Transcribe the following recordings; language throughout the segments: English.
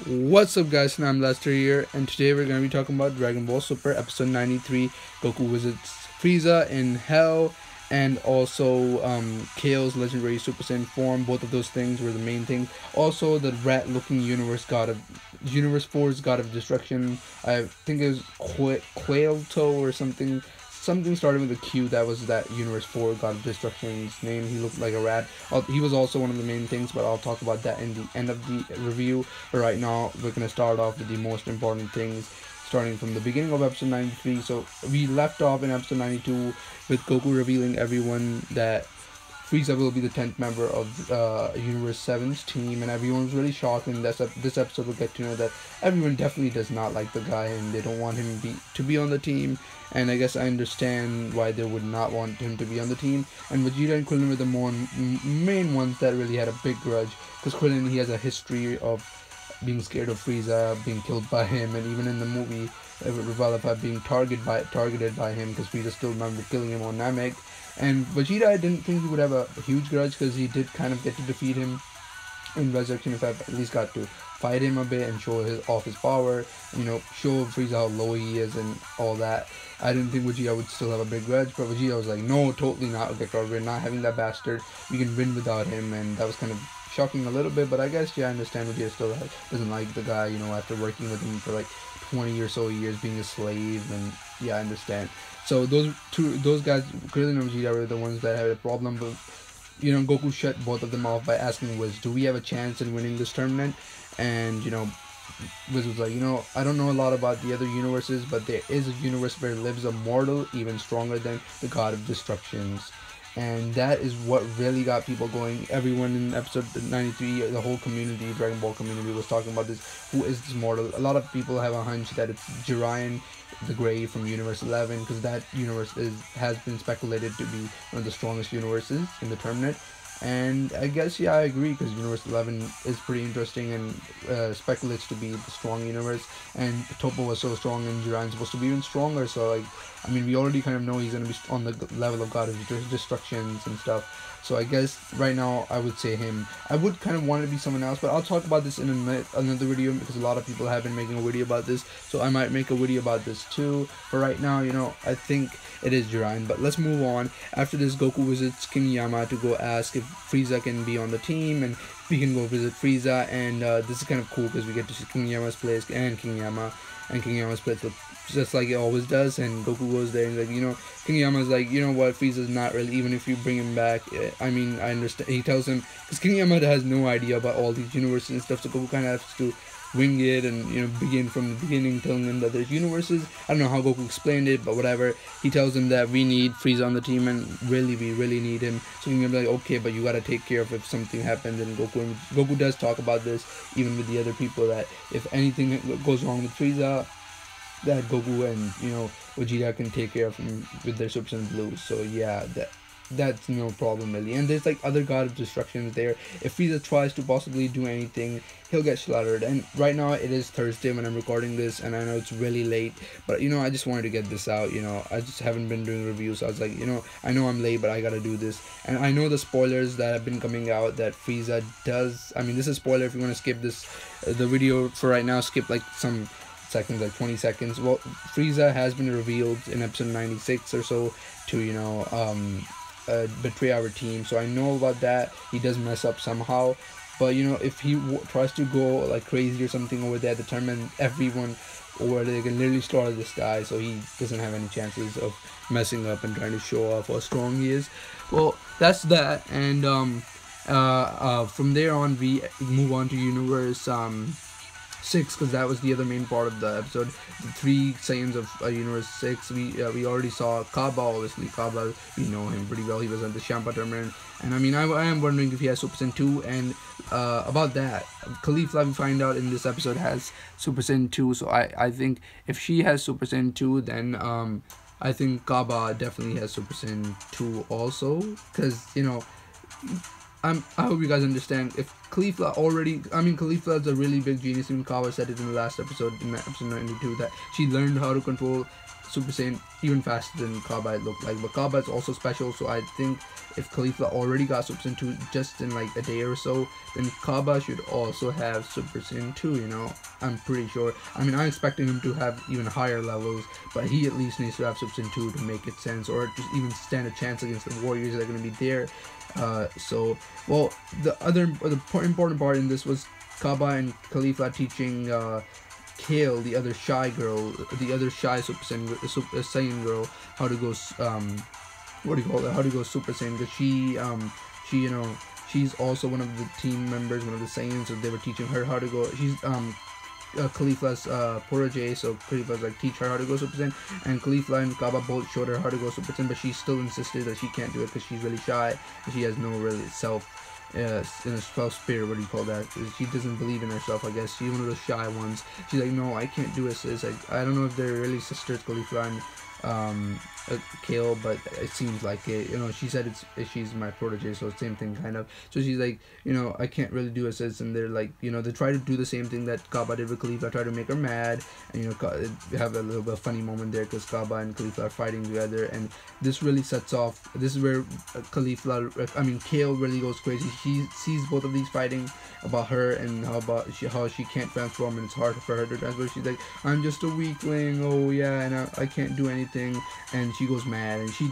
What's up, guys, and I'm Lester here, and today we're going to be talking about Dragon Ball Super Episode 93, Goku visits Frieza in Hell, and also Kale's legendary Super Saiyan form. Both of those things were the main things. Also, the rat-looking Universe 4's God of Destruction. I think it was Quailto or something. Something started with a Q. That was that Universe 4 God of Destruction's name. He looked like a rat. He was also one of the main things, but I'll talk about that in the end of the review. But right now, we're going to start off with the most important things, starting from the beginning of episode 93. So we left off in episode 92 with Goku revealing everyone that Frieza will be the 10th member of Universe 7's team, and everyone was really shocked. And this episode will get to know that everyone definitely does not like the guy, and they don't want him to be on the team. And I guess I understand why they would not want him to be on the team. And Vegeta and Krillin were the main ones that really had a big grudge, because Krillin, he has a history of being scared of Frieza, being killed by him, and even in the movie, Revival being targeted by him, because Frieza still remembered killing him on Namek. And Vegeta, I didn't think he would have a huge grudge, because he did kind of get to defeat him in Resurrection, if I at least got to fight him a bit and show off his power, show Frieza how low he is and all that. I didn't think Vegeta would still have a big grudge, but Vegeta was like, no, totally not. Okay, we're not having that bastard. We can win without him, and that was kind of shocking a little bit, but I guys, I understand Vegeta still doesn't like the guy, after working with him for like 20 or so years, being a slave, and yeah, I understand. So those guys, Krillin and Vegeta, were the ones that had a problem, but Goku shut both of them off by asking Wiz, do we have a chance in winning this tournament? And Wiz was like, I don't know a lot about the other universes, but there is a universe where lives a mortal even stronger than the God of Destructions. And that is what really got people going. Everyone in episode 93, the whole community, Dragon Ball community, was talking about this. Who is this mortal? A lot of people have a hunch that it's Jiren the Grey from Universe 11, because that universe has been speculated to be one of the strongest universes in the tournament. And I guess, yeah, I agree, because Universe 11 is pretty interesting and speculates to be the strong universe. And Toppo was so strong, and Jiren's supposed to be even stronger. So, like, I mean, we already kind of know he's going to be on the level of God of Destructions and stuff. So I guess right now I would say him. I would kind of want it to be someone else, but I'll talk about this in another video, because a lot of people have been making a video about this. So I might make a video about this too. But right now, I think it is Jiren. But let's move on. After this, Goku visits King Yama to go ask if Frieza can be on the team, and we can go visit Frieza. And this is kind of cool, because we get to see King Yama's place and King Yama's place looks just like it always does. And Goku goes there and like, King Yama's like, you know what, Frieza's not really, even if you bring him back, I mean, I understand. He tells him, because King Yama has no idea about all these universes and stuff, so Goku kind of has to wing it and begin from the beginning, telling him that there's universes. I don't know how Goku explained it, but whatever. He tells him that we need Frieza on the team, and we really need him. So King Yama's like, okay, but you gotta take care of if something happens. And Goku does talk about this even with the other people, that if anything goes wrong with Frieza, that Goku and Vegeta can take care of him with their Super Saiyan Blues. So yeah, that's no problem really. And there's like other God of Destructions there. If Frieza tries to possibly do anything, he'll get slaughtered. And right now it is Thursday when I'm recording this, and I know it's really late, but I just wanted to get this out. I just haven't been doing reviews, so I was like, I know I'm late, but I gotta do this. And I know the spoilers that have been coming out, that Frieza does, I mean, this is spoiler. If you want to skip this, the video for right now, skip like some seconds, like 20 seconds. Well, Frieza has been revealed in episode 96 or so to betray our team, so I know about that. He does mess up somehow, but if he tries to go like crazy or something over there, the tournament, everyone over there can literally slaughter this guy, so he doesn't have any chances of messing up and trying to show off how strong he is. Well, that's that. And from there on, we move on to Universe 6, because that was the other main part of the episode. The 3 Saiyans of Universe 6. We already saw Cabba. Obviously, Cabba, we know him pretty well. He was at the Champa tournament, and I mean, I am wondering if he has Super Saiyan 2. And about that, Caulifla, we find out in this episode, has Super Saiyan 2. So I think if she has Super Saiyan 2, then I think Cabba definitely has Super Saiyan 2 also, because I hope you guys understand. If Caulifla already, I mean, Caulifla is a really big genius. Even Kawa said it in the last episode, in episode 92, that she learned how to control Super Saiyan even faster than Kaba it looked like. But Kaba is also special, so I think if Caulifla already got Super Saiyan 2 just in like a day or so, then Kaba should also have Super Saiyan 2, you know? I'm pretty sure. I mean, I'm expecting him to have even higher levels, but he at least needs to have Super Saiyan 2 to make it sense, or just even stand a chance against the warriors that are going to be there. Well, the important part in this was Kaba and Caulifla teaching Kale, the other shy girl, the other shy Super Saiyan girl, how to go what do you call it? How to go Super Saiyan? Because she you know, she's also one of the team members, one of the Saiyans, so they were teaching her how to go. She's Caulifla's protege, so Caulifla's like teach her how to go Super Saiyan, and Caulifla and Kaba both showed her how to go Super Saiyan, but she still insisted that she can't do it because she's really shy and she has no really in a spirit, what do you call that? She doesn't believe in herself, I guess. She's one of those shy ones. She's like, no, I can't do it, sis. Like, I don't know if they're really sisters, Caulifla and Kale, but it seems like it. You know, she said she's my protege, so same thing kind of. So she's like, you know, I can't really do it, sis. And they're like, you know, they try to do the same thing that Kaba did with Caulifla, try to make her mad, and you know, have a little bit of funny moment there because Kaba and Caulifla are fighting together, and this really sets off. This is where Kale really goes crazy. She sees both of these fighting about her and how she can't transform, and it's hard for her to transform. She's like, I'm just a weakling. Oh yeah, and I can't do anything. And she goes mad, and she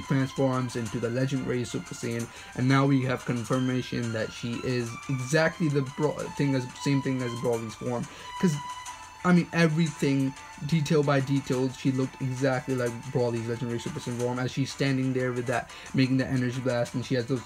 transforms into the legendary Super Saiyan, and now we have confirmation that she is exactly the same thing as Broly's form. Because I mean, everything, detail by detail, she looked exactly like Broly's legendary Super Saiyan form as she's standing there with that, making the energy blast, and she has those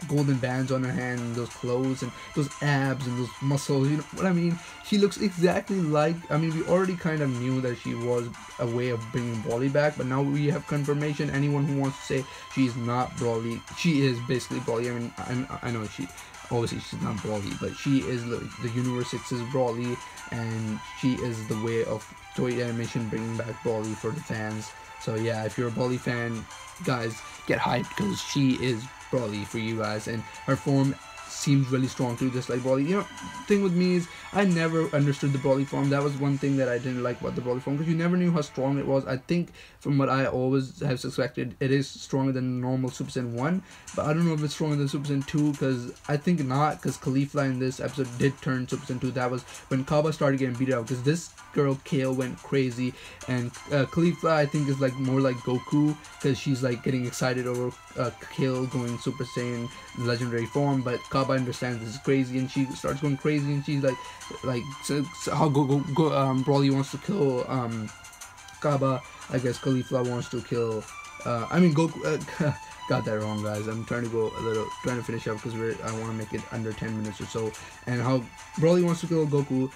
golden bands on her hand, and those clothes, and those abs, and those muscles, you know what I mean? She looks exactly like, I mean, we already kind of knew that she was a way of bringing Broly back, but now we have confirmation. Anyone who wants to say she's not Broly, she is basically Broly. I mean, I know obviously she's not Broly, but she is the Universe 6's Broly, and she is the way of Toei Animation bringing back Broly for the fans. So yeah, if you're a Broly fan, guys, get hyped because she is Broly for you guys, and her form seems really strong too, just like Broly. You know, thing with me is I never understood the Broly form. That was one thing that I didn't like about the Broly form, because you never knew how strong it was. I think from what I always have suspected, it is stronger than normal Super Saiyan 1, but I don't know if it's stronger than Super Saiyan 2, because I think not, because Caulifla in this episode did turn Super Saiyan 2. That was when Kaba started getting beat up, because this girl Kale went crazy, and Caulifla I think is like more like Goku, because she's like getting excited over Kale going Super Saiyan legendary form, but Kaba understands this is crazy, and she starts going crazy, and she's like so how Broly wants to kill Kaba, I guess Caulifla wants to kill Goku. Got that wrong, guys. I'm trying to finish up because I want to make it under 10 minutes or so. And how Broly wants to kill Goku,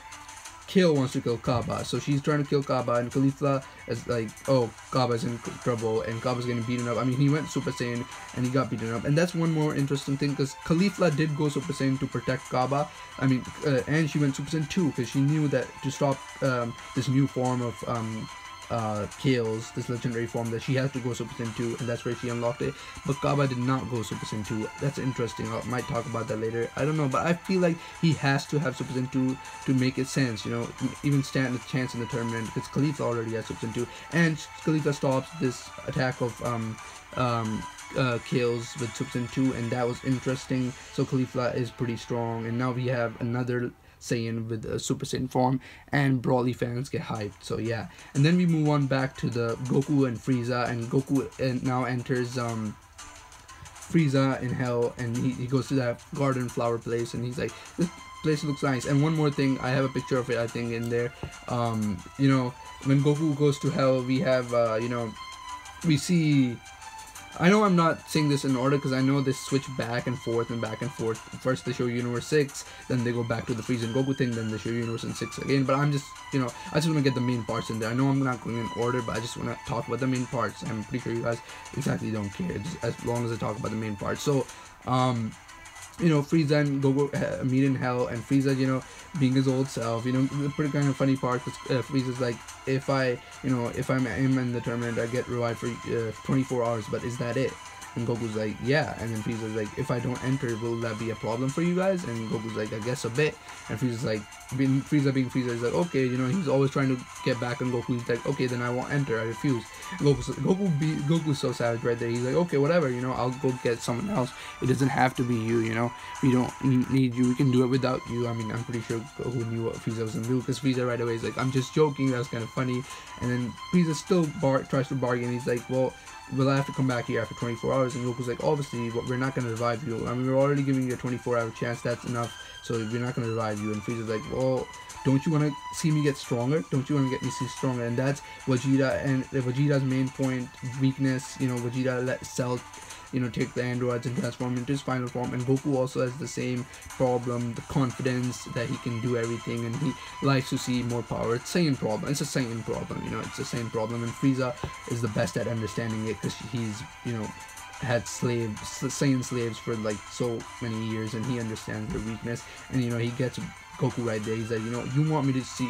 Kale wants to kill Kaba, so she's trying to kill Kaba, and Caulifla is like, oh, Kaba's in trouble, and Kaba's getting beaten up. I mean, he went Super Saiyan, and he got beaten up, and that's one more interesting thing, because Caulifla did go Super Saiyan to protect Kaba, and she went Super Saiyan 2, because she knew that to stop this new form of Kale's, this legendary form, that she has to go Super Saiyan 2, and that's where she unlocked it. But Kaba did not go Super Saiyan 2. That's interesting. I might talk about that later. I don't know, but I feel like he has to have Super Saiyan 2 to make it sense, you know, even stand a chance in the tournament, because Caulifla already has Super Saiyan 2, and Caulifla stops this attack of Kale's with Super Saiyan 2, and that was interesting. So Caulifla is pretty strong, and now we have another Saiyan with a Super Saiyan form, and Broly fans get hyped. So yeah, and then we move on back to the Goku and Frieza, and Goku now enters Frieza in Hell, and he goes to that garden flower place, and he's like, this place looks nice. And one more thing, I have a picture of it, I think, in there. You know, when Goku goes to Hell, we have you know, we see, I know I'm not saying this in order, because I know they switch back and forth and back and forth. First they show Universe 6, then they go back to the Frieza and Goku thing, then they show Universe 6 again. But I'm just, you know, I just want to get the main parts in there. I know I'm not going in order, but I just want to talk about the main parts. I'm pretty sure you guys exactly don't care, just as long as I talk about the main parts. So, you know, Frieza and Goku meet in Hell, and Frieza, you know, being his old self, you know, the pretty kind of funny part, because Frieza's like, if I'm in the tournament, I get revived for 24 hours, but is that it? And Goku's like, yeah. And then Frieza's like, if I don't enter, will that be a problem for you guys? And Goku's like, I guess a bit. And Frieza's like, Frieza being Frieza is like, okay, you know, he's always trying to get back on Goku. He's like, okay, then I won't enter, I refuse. Goku's so savage right there. He's like, okay, whatever, you know, I'll go get someone else. It doesn't have to be you, you know. We don't need you. We can do it without you. I mean, I'm pretty sure Goku knew what Frieza was gonna do, because Frieza right away is like, I'm just joking. That was kind of funny. And then Frieza still tries to bargain. He's like, well, will I have to come back here after 24 hours? And Goku's like, obviously, we're not going to revive you. I mean, we're already giving you a 24-hour chance. That's enough. So we're not going to revive you. And Frieza's like, well, don't you want to see me get stronger? Don't you want to get me see stronger? And that's Vegeta, and Vegeta's main point, weakness. You know, Vegeta let Cell, you know, take the androids and transform into his final form. And Goku also has the same problem, the confidence that he can do everything, and he likes to see more power. It's Saiyan problem. It's a Saiyan problem, you know. It's a Saiyan problem. And Frieza is the best at understanding it, because he's, you know, had Saiyan slaves for like so many years, and he understands their weakness. And you know, he gets Goku right there. He's like, you know, you want me to see,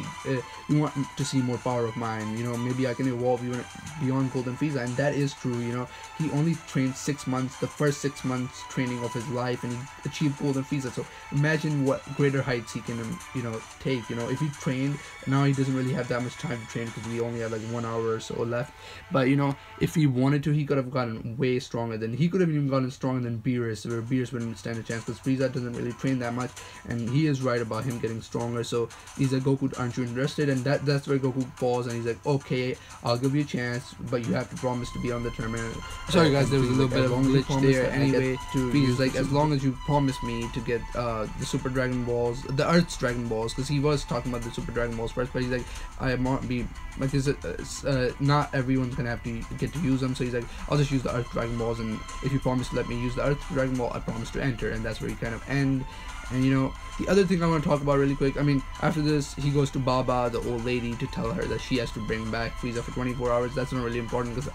you want to see more power of mine. You know, maybe I can evolve you beyond Golden Frieza, and that is true. You know, he only trained 6 months, the first 6 months training of his life, and he achieved Golden Frieza. So imagine what greater heights he can, you know, take. You know, if he trained, now he doesn't really have that much time to train, because we only have like 1 hour or so left. But you know, if he wanted to, he could have gotten way stronger. Than he could have even gotten stronger than Beerus, where Beerus wouldn't stand a chance, because Frieza doesn't really train that much, and he is right about him getting stronger. So he's like, Goku, aren't you interested? And that's where Goku falls, and he's like, okay, I'll give you a chance, but you have to promise to be on the tournament. Sorry guys, there was a little bit of a glitch there. Anyway, he's like, as long as you promise me to get the Super Dragon Balls, the Earth's Dragon Balls, because he was talking about the Super Dragon Balls first, but he's like, I might be like, not everyone's gonna have to get to use them. So he's like, I'll just use the Earth Dragon Balls, and if you promise to let me use the Earth Dragon Ball, I promise to enter. And that's where he kind of end. And you know, the other thing I want to talk about really quick, I mean, after this, he goes to Baba, the old lady, to tell her that she has to bring back Frieza for 24 hours. That's not really important, because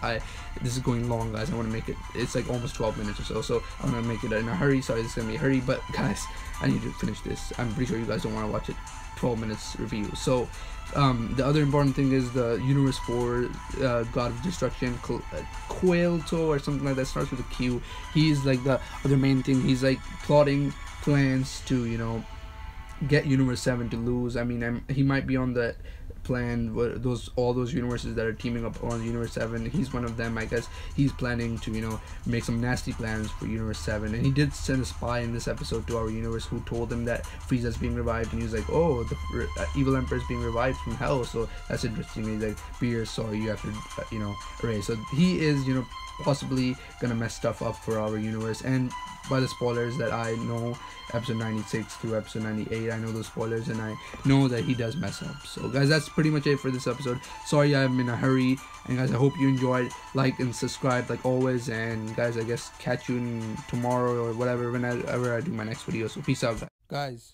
this is going long, guys. I want to make it, it's like almost 12 minutes or so, so I'm going to make it in a hurry. Sorry, this is going to be a hurry, but guys, I need to finish this. I'm pretty sure you guys don't want to watch it 12 minutes review. So the other important thing is the Universe 4 God of Destruction, Quailto or something like that, starts with a Q. He's like the other main thing. He's like plotting plans to, you know, get Universe 7 to lose. I mean, he might be on the plan, all those universes that are teaming up on Universe 7. He's one of them, I guess. He's planning to, you know, make some nasty plans for Universe 7. And he did send a spy in this episode to our universe who told him that Frieza's being revived, and he was like, oh, the evil emperor is being revived from hell. So that's interesting. He's like, Beerus, sorry, you have to, you know, erase. So he is, you know, possibly gonna mess stuff up for our universe. And by the spoilers that I know, episode 96 through episode 98, I know those spoilers, and I know that he does mess up. So guys, that's pretty much it for this episode. Sorry I'm in a hurry, and guys, I hope you enjoyed. Like and subscribe like always, and guys, I guess catch you tomorrow or whatever, whenever I do my next video. So peace out, guys.